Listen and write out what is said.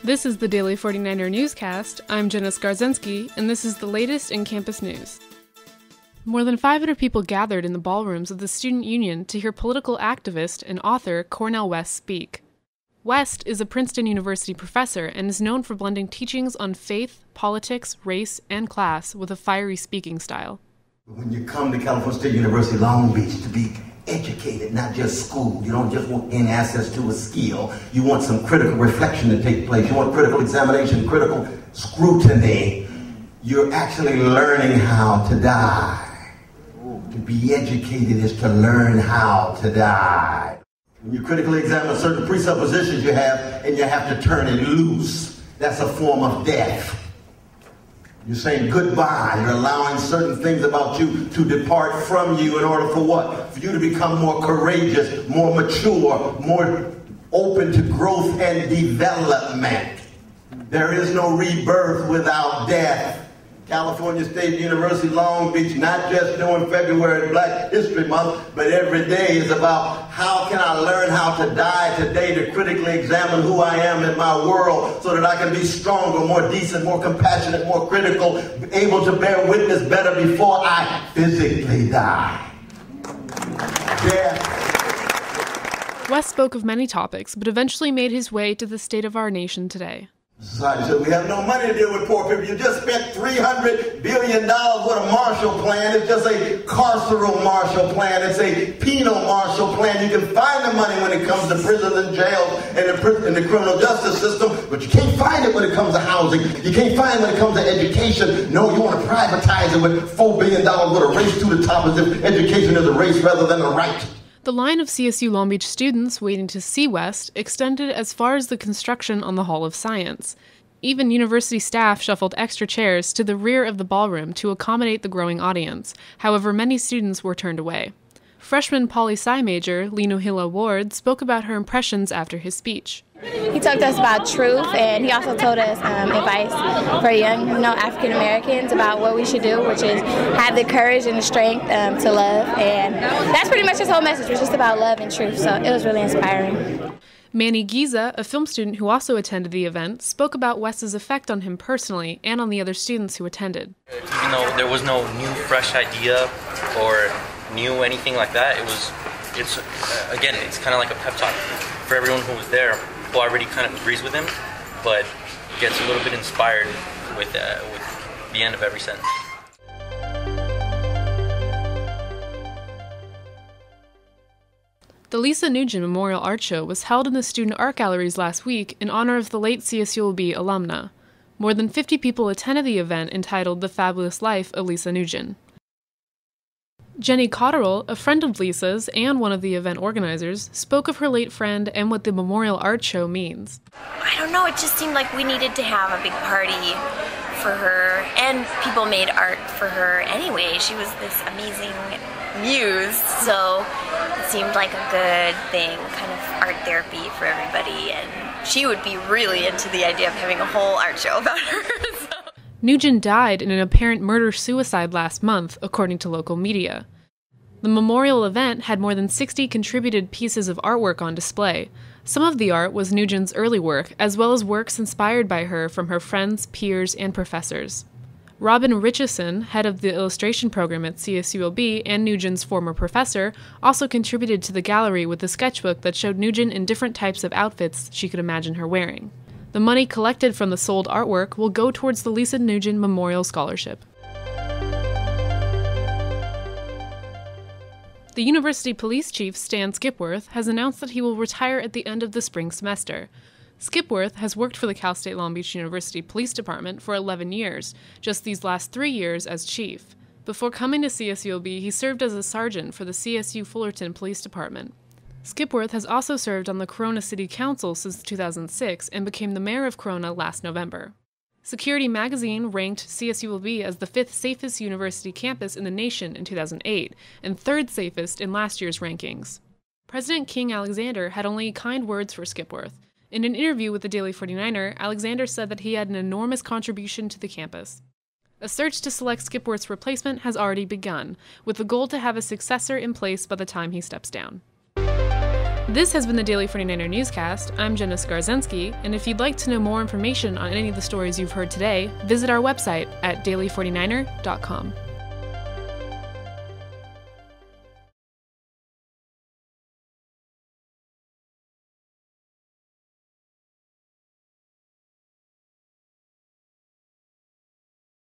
This is the Daily 49er newscast. I'm Jenna Skarzensky, and this is the latest in campus news. More than 500 people gathered in the ballrooms of the Student Union to hear political activist and author Cornel West speak. West is a Princeton University professor and is known for blending teachings on faith, politics, race, and class with a fiery speaking style. When you come to California State University, Long Beach, to be educated, not just school. You don't just want any access to a skill. You want some critical reflection to take place. You want critical examination, critical scrutiny. You're actually learning how to die. To be educated is to learn how to die. When you critically examine certain presuppositions you have, and you have to turn it loose, that's a form of death. You're saying goodbye. You're allowing certain things about you to depart from you in order for what? For you to become more courageous, more mature, more open to growth and development. There is no rebirth without death. California State University, Long Beach, not just doing February Black History Month, but every day is about how can I learn how to die today to critically examine who I am in my world so that I can be stronger, more decent, more compassionate, more critical, able to bear witness better before I physically die. Death. West spoke of many topics, but eventually made his way to the state of our nation today. Society said, we have no money to deal with poor people. You just spent $300 billion with a Marshall Plan. It's just a carceral Marshall Plan. It's a penal Marshall Plan. You can find the money when it comes to prisons and jails and the criminal justice system, but you can't find it when it comes to housing. You can't find it when it comes to education. No, you want to privatize it with $4 billion with a race to the top as if education is a race rather than a right. The line of CSU Long Beach students waiting to see West extended as far as the construction on the Hall of Science. Even university staff shuffled extra chairs to the rear of the ballroom to accommodate the growing audience. However, many students were turned away. Freshman poli-sci major Linuhila Ward spoke about her impressions after his speech. He talked to us about truth, and he also told us advice for young, African Americans about what we should do, which is have the courage and the strength to love. And that's pretty much his whole message, was just about love and truth. So it was really inspiring. Manny Giza, a film student who also attended the event, spoke about West's effect on him personally and on the other students who attended. Even though there was no new, fresh idea or new anything like that, it's kind of like a pep talk for everyone who was there, who already kind of agrees with him, but gets a little bit inspired with the end of every sentence. The Lisa Nguyen Memorial Art Show was held in the student art galleries last week in honor of the late CSULB alumna. More than 50 people attended the event entitled The Fabulous Life of Lisa Nguyen. Jenny Cotterill, a friend of Lisa's and one of the event organizers, spoke of her late friend and what the Memorial Art Show means. I don't know, it just seemed like we needed to have a big party for her, and people made art for her anyway. She was this amazing muse, so it seemed like a good thing, kind of art therapy for everybody, and she would be really into the idea of having a whole art show about her. So. Nguyen died in an apparent murder-suicide last month, according to local media. The memorial event had more than 60 contributed pieces of artwork on display. Some of the art was Nguyen's early work, as well as works inspired by her from her friends, peers, and professors. Robin Richardson, head of the illustration program at CSULB and Nguyen's former professor, also contributed to the gallery with a sketchbook that showed Nguyen in different types of outfits she could imagine her wearing. The money collected from the sold artwork will go towards the Lisa Nguyen Memorial Scholarship. The University Police Chief, Stan Skipworth, has announced that he will retire at the end of the spring semester. Skipworth has worked for the Cal State Long Beach University Police Department for 11 years, just these last 3 years as chief. Before coming to CSULB, he served as a sergeant for the CSU Fullerton Police Department. Skipworth has also served on the Corona City Council since 2006 and became the mayor of Corona last November. Security Magazine ranked CSULB as the 5th safest university campus in the nation in 2008 and 3rd safest in last year's rankings. President King Alexander had only kind words for Skipworth. In an interview with the Daily 49er, Alexander said that he had an enormous contribution to the campus. A search to select Skipworth's replacement has already begun, with the goal to have a successor in place by the time he steps down. This has been the Daily 49er Newscast. I'm Jenna Skarzensky, and if you'd like to know more information on any of the stories you've heard today, visit our website at daily49er.com.